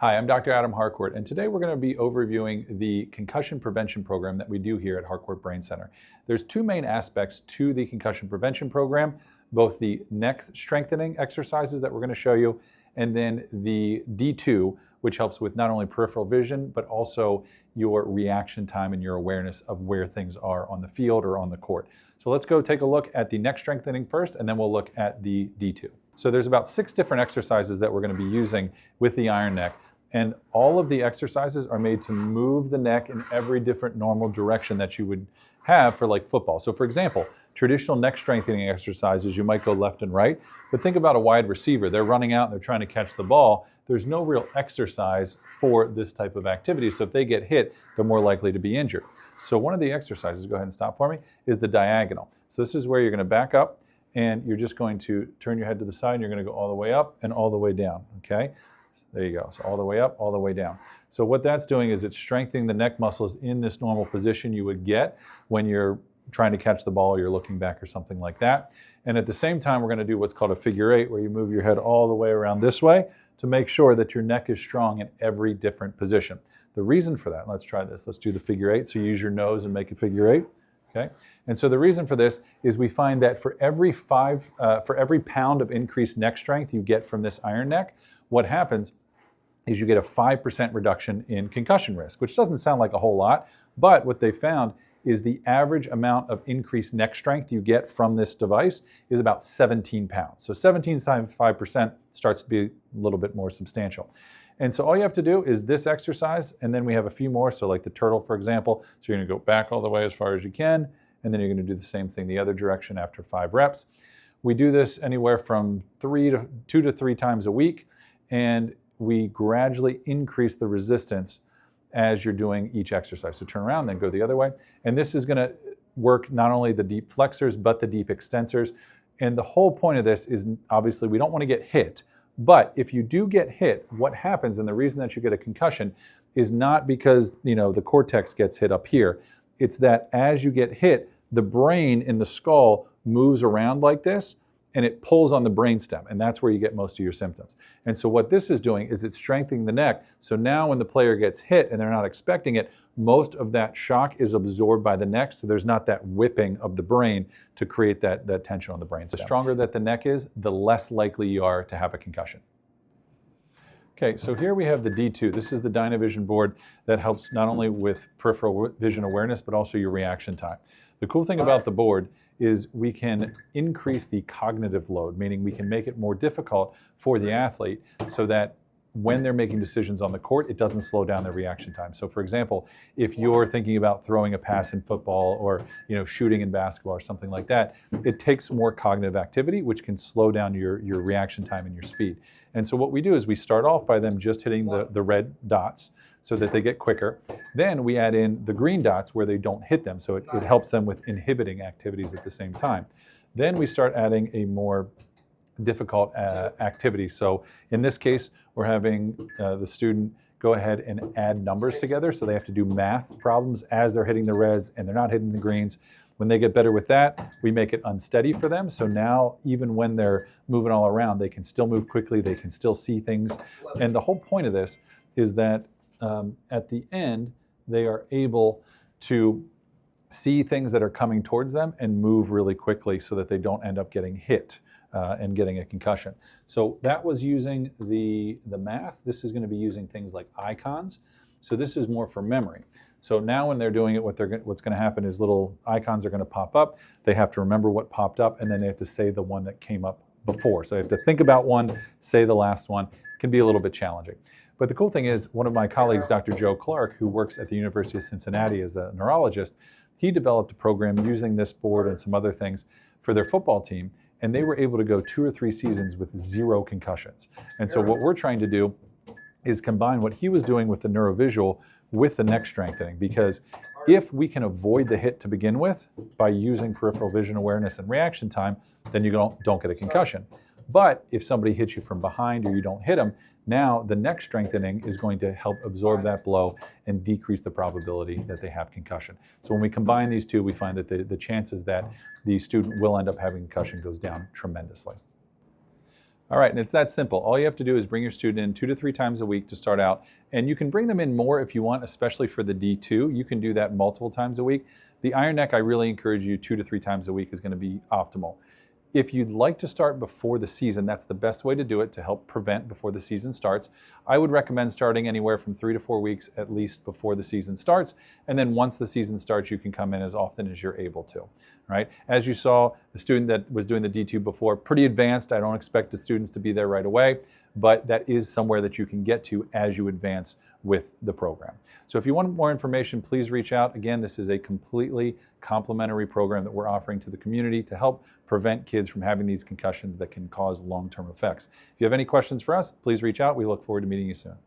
Hi, I'm Dr. Adam Harcourt, and today we're going to be overviewing the concussion prevention program that we do here at Harcourt Brain Center. There's two main aspects to the concussion prevention program, both the neck strengthening exercises that we're going to show you, and then the D2, which helps with not only peripheral vision, but also your reaction time and your awareness of where things are on the field or on the court. So let's go take a look at the neck strengthening first, and then we'll look at the D2. So there's about 6 different exercises that we're going to be using with the iron neck. And all of the exercises are made to move the neck in every different normal direction that you would have for like football. So for example, traditional neck strengthening exercises, you might go left and right, but think about a wide receiver. They're running out and they're trying to catch the ball. There's no real exercise for this type of activity. So if they get hit, they're more likely to be injured. So one of the exercises, go ahead and stop for me, is the diagonal. So this is where you're going to back up and you're just going to turn your head to the side and you're going to go all the way up and all the way down, okay? There you go. So all the way up, all the way down. So what that's doing is it's strengthening the neck muscles in this normal position you would get when you're trying to catch the ball or you're looking back or something like that. And at the same time, we're going to do what's called a figure 8, where you move your head all the way around this way to make sure that your neck is strong in every different position. The reason for that, let's try this. Let's do the figure 8. So you use your nose and make a figure 8. Okay. And so the reason for this is we find that for every pound of increased neck strength you get from this iron neck, what happens is you get a 5% reduction in concussion risk, which doesn't sound like a whole lot, but what they found is the average amount of increased neck strength you get from this device is about 17 pounds. So 17 times 5% starts to be a little bit more substantial. And so all you have to do is this exercise, and then we have a few more. So like the turtle, for example. So you're gonna go back all the way as far as you can, and then you're gonna do the same thing the other direction after 5 reps. We do this anywhere from 2 to 3 times a week, and we gradually increase the resistance as you're doing each exercise. So turn around, then go the other way. And this is gonna work not only the deep flexors, but the deep extensors. And the whole point of this is obviously we don't wanna get hit, but if you do get hit, what happens, and the reason that you get a concussion is not because the cortex gets hit up here. It's that as you get hit, the brain in the skull moves around like this, and it pulls on the brainstem, and that's where you get most of your symptoms. And so what this is doing is it's strengthening the neck, so now when the player gets hit and they're not expecting it, most of that shock is absorbed by the neck, so there's not that whipping of the brain to create that tension on the brainstem. The stronger that the neck is, the less likely you are to have a concussion. Okay, so here we have the D2. This is the Dynavision board that helps not only with peripheral vision awareness, but also your reaction time. The cool thing about the board is we can increase the cognitive load, meaning we can make it more difficult for the athlete so that when they're making decisions on the court, it doesn't slow down their reaction time. So for example, if you're thinking about throwing a pass in football or shooting in basketball or something like that, it takes more cognitive activity, which can slow down your reaction time and your speed. And so what we do is we start off by them just hitting the red dots so that they get quicker. Then we add in the green dots where they don't hit them, so it helps them with inhibiting activities at the same time. Then we start adding a more difficult activity. So in this case, we're having the student go ahead and add numbers together, so they have to do math problems as they're hitting the reds and they're not hitting the greens. When they get better with that, we make it unsteady for them. So now, even when they're moving all around, they can still move quickly, they can still see things. And the whole point of this is that at the end, they are able to see things that are coming towards them and move really quickly so that they don't end up getting hit and getting a concussion. So that was using the math. This is going to be using things like icons. So this is more for memory. So now when they're doing it, what's going to happen is little icons are going to pop up. They have to remember what popped up, and then they have to say the one that came up before. So they have to think about one, say the last one. It can be a little bit challenging. But the cool thing is, one of my colleagues, Dr. Joe Clark, who works at the University of Cincinnati as a neurologist, he developed a program using this board and some other things for their football team, and they were able to go 2 or 3 seasons with 0 concussions. And so what we're trying to do is combine what he was doing with the neurovisual with the neck strengthening, because if we can avoid the hit to begin with by using peripheral vision awareness and reaction time, then you don't get a concussion. But if somebody hits you from behind or you don't hit them, now the neck strengthening is going to help absorb that blow and decrease the probability that they have concussion. So when we combine these two, we find that the chances that the student will end up having concussion goes down tremendously. All right, and it's that simple. All you have to do is bring your student in 2 to 3 times a week to start out, and you can bring them in more if you want, especially for the D2. You can do that multiple times a week. The iron neck, I really encourage you 2 to 3 times a week is going to be optimal. If you'd like to start before the season, that's the best way to do it to help prevent before the season starts. I would recommend starting anywhere from 3 to 4 weeks at least before the season starts. And then once the season starts, you can come in as often as you're able to, right? As you saw, the student that was doing the D2 before, pretty advanced. I don't expect the students to be there right away, but that is somewhere that you can get to as you advance with the program. So if you want more information, please reach out. Again, this is a completely complimentary program that we're offering to the community to help prevent kids from having these concussions that can cause long-term effects. If you have any questions for us, please reach out. We look forward to meeting you soon.